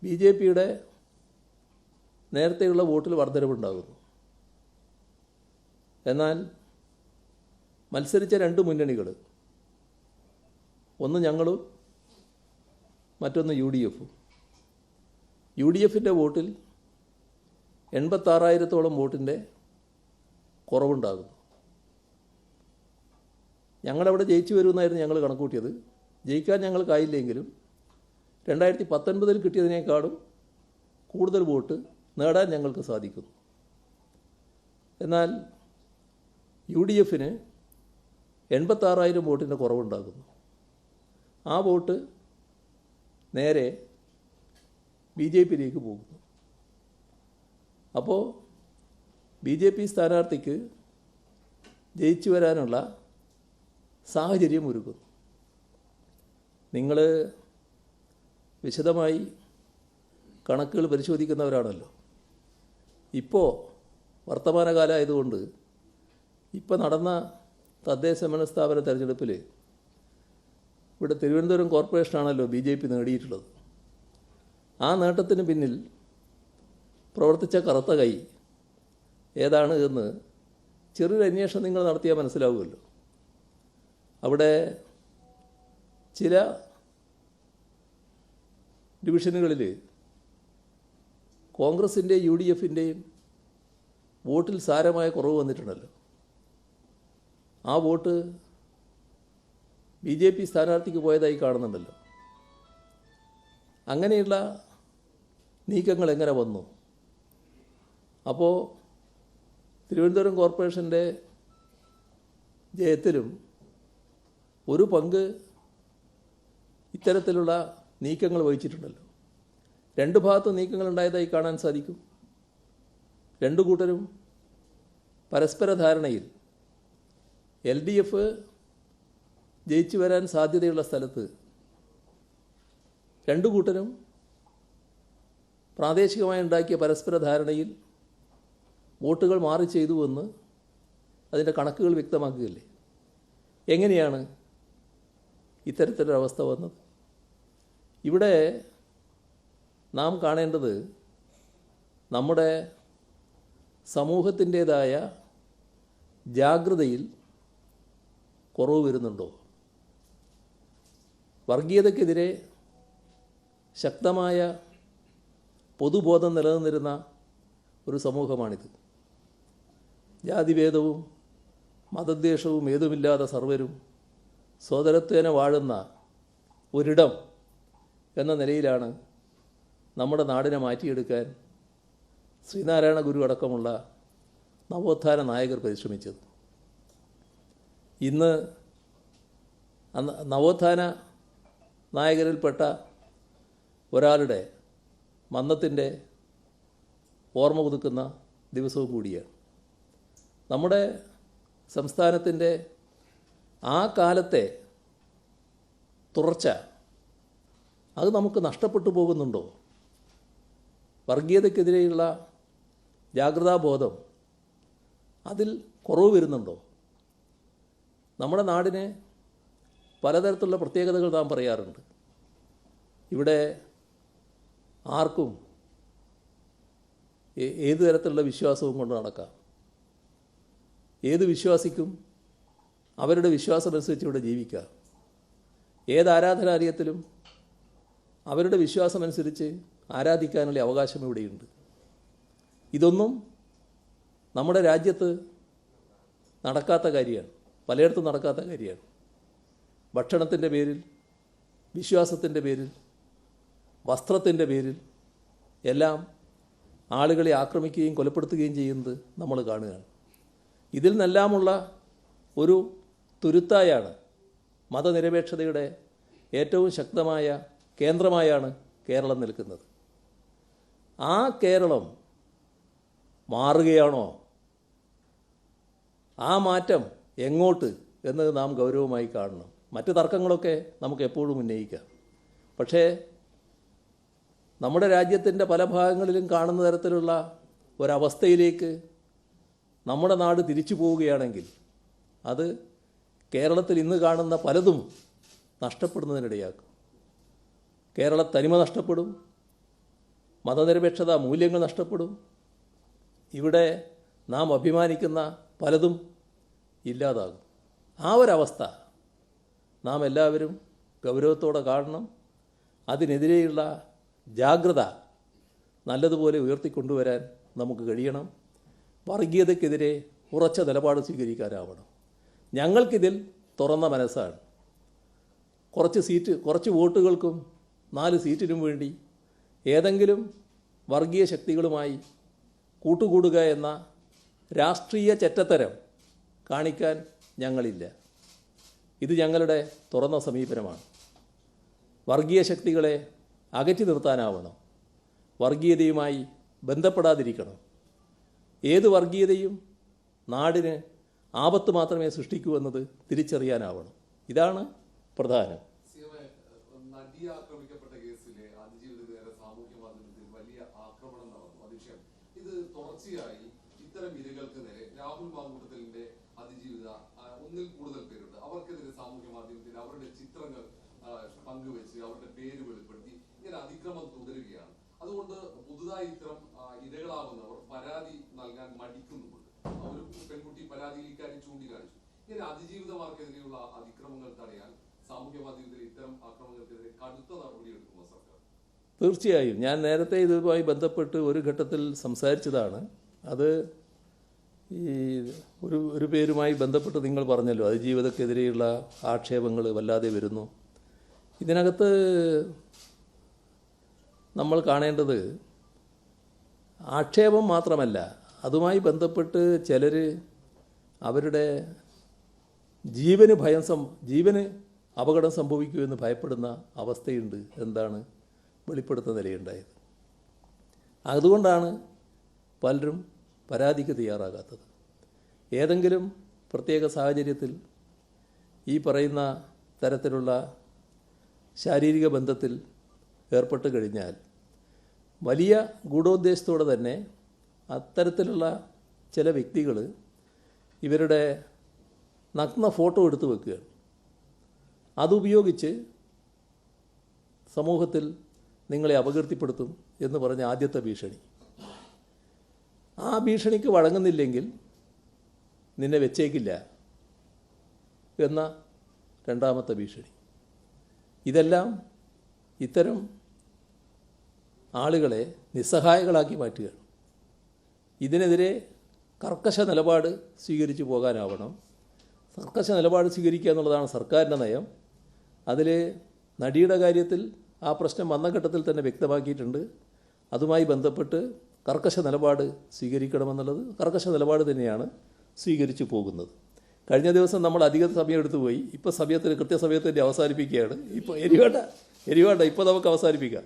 B J പിയുടെ നേരത്തെയുള്ള വോട്ടിൽ വർധനവുണ്ടാകുന്നു. എന്നാൽ മത്സരിച്ച രണ്ട് മുന്നണികൾ, ഒന്ന് ഞങ്ങളും മറ്റൊന്ന് യു ഡി എഫും. യു ഡി എഫിൻ്റെ വോട്ടിൽ 86,000-ഓളം വോട്ടിൻ്റെ കുറവുണ്ടാകുന്നു. ഞങ്ങളവിടെ ജയിച്ചു വരുമെന്നായിരുന്നു ഞങ്ങൾ കണക്കൂട്ടിയത്. ജയിക്കാൻ ഞങ്ങൾക്കായില്ലെങ്കിലും 2019 കിട്ടിയതിനേക്കാളും കൂടുതൽ വോട്ട് നേടാൻ ഞങ്ങൾക്ക് സാധിക്കുന്നു. എന്നാൽ യു ഡി എഫിന് 86,000 വോട്ടിൻ്റെ കുറവുണ്ടാകുന്നു. ആ വോട്ട് നേരെ ബി ജെ പിയിലേക്ക് പോകുന്നു. അപ്പോൾ ബി ജെ പി സ്ഥാനാർത്ഥിക്ക് ജയിച്ചു വരാനുള്ള സാഹചര്യം ഒരുക്കുന്നു. നിങ്ങൾ വിശദമായി കണക്കുകൾ പരിശോധിക്കുന്നവരാണല്ലോ. ഇപ്പോൾ വർത്തമാനകാലമായതുകൊണ്ട് ഇപ്പോൾ നടന്ന തദ്ദേശ ഭരണ സ്ഥാപന തെരഞ്ഞെടുപ്പിൽ ഇവിടെ തിരുവനന്തപുരം കോർപ്പറേഷനാണല്ലോ ബി ജെ പി നേടിയിട്ടുള്ളത്. ആ നേട്ടത്തിന് പിന്നിൽ പ്രവർത്തിച്ച കറുത്ത കൈ ഏതാണ് എന്ന് ചെറിയൊരു അന്വേഷണം നിങ്ങൾ നടത്തിയാൽ മനസ്സിലാവുമല്ലോ. അവിടെ ചില ഡിവിഷനുകളിൽ കോൺഗ്രസിൻ്റെയും യു ഡി എഫിൻ്റെയും വോട്ടിൽ സാരമായ കുറവ് വന്നിട്ടുണ്ടല്ലോ. ആ വോട്ട് ബി ജെ പി സ്ഥാനാർത്ഥിക്ക് പോയതായി കാണുന്നുണ്ടല്ലോ. അങ്ങനെയുള്ള നീക്കങ്ങൾ എങ്ങനെ വന്നു? അപ്പോൾ തിരുവനന്തപുരം കോർപ്പറേഷൻ്റെ ജയത്തിലും ഒരു പങ്ക് ഇത്തരത്തിലുള്ള നീക്കങ്ങൾ വഹിച്ചിട്ടുണ്ടല്ലോ. രണ്ട് ഭാഗത്തും നീക്കങ്ങൾ ഉണ്ടായതായി കാണാൻ സാധിക്കും. രണ്ടു കൂട്ടരും പരസ്പര ധാരണയിൽ എൽ ഡി എഫ് ജയിച്ചു വരാൻ സാധ്യതയുള്ള സ്ഥലത്ത് രണ്ടു കൂട്ടരും പ്രാദേശികമായി ഉണ്ടാക്കിയ പരസ്പര ധാരണയിൽ വോട്ടുകൾ മാറി ചെയ്തുവെന്ന് അതിൻ്റെ കണക്കുകൾ വ്യക്തമാക്കുകയില്ലേ? എങ്ങനെയാണ് ഇത്തരത്തിലൊരവസ്ഥ വന്നത്? ഇവിടെ നാം കാണേണ്ടത് നമ്മുടെ സമൂഹത്തിൻ്റേതായ ജാഗ്രതയിൽ കുറവ് വരുന്നുണ്ടോ? വർഗീയതയ്ക്കെതിരെ ശക്തമായ പൊതുബോധം നിലനിന്നിരുന്ന ഒരു സമൂഹമാണിത്. ജാതിഭേദവും മതദ്വേഷവും ഏതുമില്ലാതെ സർവരും സോദരത്വേന വാഴുന്ന ഒരിടം എന്ന നിലയിലാണ് നമ്മുടെ നാടിനെ മാറ്റിയെടുക്കാൻ ശ്രീനാരായണ ഗുരു അടക്കമുള്ള നവോത്ഥാന നായകർ പരിശ്രമിച്ചത്. ഇന്ന് നവോത്ഥാന നായകരിൽപ്പെട്ട ഒരാളുടെ മന്നത്തിൻ്റെ ഓർമ്മ പുതുക്കുന്ന ദിവസവും കൂടിയാണ്. നമ്മുടെ സംസ്ഥാനത്തിൻ്റെ ആ കാലത്തെ തുടർച്ച അത് നമുക്ക് നഷ്ടപ്പെട്ടു പോകുന്നുണ്ടോ? വർഗീയതയ്ക്കെതിരെയുള്ള ജാഗ്രതാബോധം അതിൽ കുറവ് വരുന്നുണ്ടോ? നമ്മുടെ നാടിന് പലതരത്തിലുള്ള പ്രത്യേകതകൾ നാം പറയാറുണ്ട്. ഇവിടെ ആർക്കും ഏത് തരത്തിലുള്ള വിശ്വാസവും കൊണ്ട് നടക്കാം. ഏത് വിശ്വാസിക്കും അവരുടെ വിശ്വാസമനുസരിച്ച് ഇവിടെ ജീവിക്കാം. ഏത് ആരാധനാലയത്തിലും അവരുടെ വിശ്വാസമനുസരിച്ച് ആരാധിക്കാനുള്ള അവകാശം ഇവിടെയുണ്ട്. ഇതൊന്നും നമ്മുടെ രാജ്യത്ത് നടക്കാത്ത കാര്യമാണ്, പലയിടത്തും നടക്കാത്ത കാര്യമാണ്. ഭക്ഷണത്തിൻ്റെ പേരിൽ, വിശ്വാസത്തിൻ്റെ പേരിൽ, വസ്ത്രത്തിൻ്റെ പേരിൽ എല്ലാം ആളുകളെ ആക്രമിക്കുകയും കൊലപ്പെടുത്തുകയും ചെയ്യുന്നത് നമ്മൾ കാണുകയാണ്. ഇതിൽ നിന്നെല്ലാമുള്ള ഒരു തുരുത്തായാണ് മതനിരപേക്ഷതയുടെ ഏറ്റവും ശക്തമായ കേന്ദ്രമായാണ് കേരളം നിൽക്കുന്നത്. ആ കേരളം മാറുകയാണോ? ആ മാറ്റം എങ്ങോട്ട് എന്നത് നാം ഗൗരവമായി കാണണം. മറ്റ് തർക്കങ്ങളൊക്കെ നമുക്ക് എപ്പോഴും ഉന്നയിക്കാം. പക്ഷേ നമ്മുടെ രാജ്യത്തിൻ്റെ പല ഭാഗങ്ങളിലും കാണുന്ന തരത്തിലുള്ള ഒരവസ്ഥയിലേക്ക് നമ്മുടെ നാട് തിരിച്ചു പോവുകയാണെങ്കിൽ അത് കേരളത്തിൽ ഇന്ന് കാണുന്ന പലതും നഷ്ടപ്പെടുന്നതിനിടയാക്കും. കേരള തനിമ നഷ്ടപ്പെടും, മതനിരപേക്ഷത മൂല്യങ്ങൾ നഷ്ടപ്പെടും. ഇവിടെ നാം അഭിമാനിക്കുന്ന പലതും ഇല്ലാതാകും. ആ ഒരവസ്ഥ നാം എല്ലാവരും ഗൗരവത്തോടെ കാണണം. അതിനെതിരെയുള്ള ജാഗ്രത നല്ലതുപോലെ ഉയർത്തിക്കൊണ്ടുവരാൻ നമുക്ക് കഴിയണം. വർഗീയതയ്ക്കെതിരെ ഉറച്ച നിലപാട് സ്വീകരിക്കാനാവണം. ഞങ്ങൾക്കിതിൽ തുറന്ന മനസ്സാണ്. കുറച്ച് വോട്ടുകൾക്കും 4 സീറ്റിനും വേണ്ടി ഏതെങ്കിലും വർഗീയ ശക്തികളുമായി കൂട്ടുകൂടുക എന്ന രാഷ്ട്രീയ ചെറ്റത്തരം കാണിക്കാൻ ഞങ്ങളില്ല. ഇത് ഞങ്ങളുടെ തുറന്ന സമീപനമാണ്. വർഗീയ ശക്തികളെ അകറ്റി നിർത്താനാവണം. വർഗീയതയുമായി ബന്ധപ്പെടാതിരിക്കണം. ഏത് വർഗീയതയും നാടിന് ആപത്ത് മാത്രമേ സൃഷ്ടിക്കൂ എന്നത് തിരിച്ചറിയാനാവണം. ഇതാണ് പ്രധാനം. നടിയെ ആക്രമിക്കപ്പെട്ട കേസിലെ അതിജീവിതരെ സാമൂഹ്യ മാധ്യമത്തിൽ വലിയ ആക്രമണം നടന്നു. അതിശയം ഇത് തുടർച്ചയായി ഇത്തരം ഇരകൾക്ക് നേരെ രാഹുൽ മാങ്കൂട്ടത്തിലിന്റെ അതിജീവിത ഒന്നിൽ കൂടുതൽ പേരുണ്ട്. അവർക്കെതിരെ സാമൂഹ്യ മാധ്യമത്തിൽ അവരുടെ ചിത്രങ്ങൾ പങ്കുവെച്ച് അവരുടെ പേര് വെളിപ്പെടുത്തി ഇങ്ങനെ അതിക്രമം തുടരുകയാണ്. അതുകൊണ്ട് പുതുതായി ഇത്തരം ഇരകളാവുന്നവർ പരാതി നൽകാൻ മടിക്കുന്നുമുണ്ട്. ഒരു പെൺകുട്ടി പരാതിയിൽ ഇക്കാര്യം ചൂണ്ടിക്കാണിച്ചു. ഇങ്ങനെ അതിജീവിതമാർക്കെതിരെയുള്ള അതിക്രമങ്ങൾ തടയാൻ സാമൂഹ്യ മാധ്യമത്തിൽ ഇത്തരം ആക്രമണങ്ങൾക്കെതിരെ കടുത്ത നടപടിയെടുക്കുമോ സർക്കാർ? തീർച്ചയായും. ഞാൻ നേരത്തെ ഇതുമായി ബന്ധപ്പെട്ട് ഒരു ഘട്ടത്തിൽ സംസാരിച്ചതാണ്. അത് ഒരു പേരുമായി ബന്ധപ്പെട്ട് നിങ്ങൾ പറഞ്ഞല്ലോ, അതിജീവിതക്കെതിരെയുള്ള ആക്ഷേപങ്ങൾ വല്ലാതെ വരുന്നു. ഇതിനകത്ത് നമ്മൾ കാണേണ്ടത് ആക്ഷേപം മാത്രമല്ല, അതുമായി ബന്ധപ്പെട്ട് ചിലർ അവരുടെ ജീവന് അപകടം സംഭവിക്കുമെന്ന് ഭയപ്പെടുന്ന അവസ്ഥയുണ്ട്. എന്താണ് വെളിപ്പെടുത്തുന്ന നിലയുണ്ടായത്. അതുകൊണ്ടാണ് പലരും പരാതിക്ക് തയ്യാറാകാത്തത്. ഏതെങ്കിലും പ്രത്യേക സാഹചര്യത്തിൽ ഈ പറയുന്ന തരത്തിലുള്ള ശാരീരിക ബന്ധത്തിൽ ഏർപ്പെട്ട് കഴിഞ്ഞാൽ വലിയ ഗൂഢോദ്ദേശത്തോടെ തന്നെ അത്തരത്തിലുള്ള ചില വ്യക്തികൾ ഇവരുടെ നഗ്ന ഫോട്ടോ എടുത്തു വെക്കുകയാണ്. അതുപയോഗിച്ച് സമൂഹത്തിൽ നിങ്ങളെ അപകീർത്തിപ്പെടുത്തും എന്ന് പറഞ്ഞ ആദ്യത്തെ ഭീഷണി. ആ ഭീഷണിക്ക് വഴങ്ങുന്നില്ലെങ്കിൽ നിന്നെ വെച്ചേക്കില്ല എന്ന രണ്ടാമത്തെ ഭീഷണി. ഇതെല്ലാം ഇത്തരം ആളുകളെ നിസ്സഹായകളാക്കി മാറ്റുകയാണ്. ഇതിനെതിരെ കർക്കശ നിലപാട് സ്വീകരിച്ചു പോകാനാവണം. കർക്കശ നിലപാട് സ്വീകരിക്കുക എന്നുള്ളതാണ് സർക്കാരിൻ്റെ നയം. അതിൽ നടിയുടെ കാര്യത്തിൽ ആ പ്രശ്നം വന്ന ഘട്ടത്തിൽ തന്നെ വ്യക്തമാക്കിയിട്ടുണ്ട്. അതുമായി ബന്ധപ്പെട്ട് കർക്കശ നിലപാട് സ്വീകരിക്കണമെന്നുള്ളത് കർക്കശ നിലപാട് തന്നെയാണ് സ്വീകരിച്ചു പോകുന്നത്. കഴിഞ്ഞ ദിവസം നമ്മൾ അധികം സമയം എടുത്തു പോയി. ഇപ്പോൾ കൃത്യസമയത്ത് തന്നെ അവസാനിപ്പിക്കുകയാണ്. ഇപ്പോൾ എരിവേണ്ട ഇപ്പോൾ നമുക്ക് അവസാനിപ്പിക്കാം.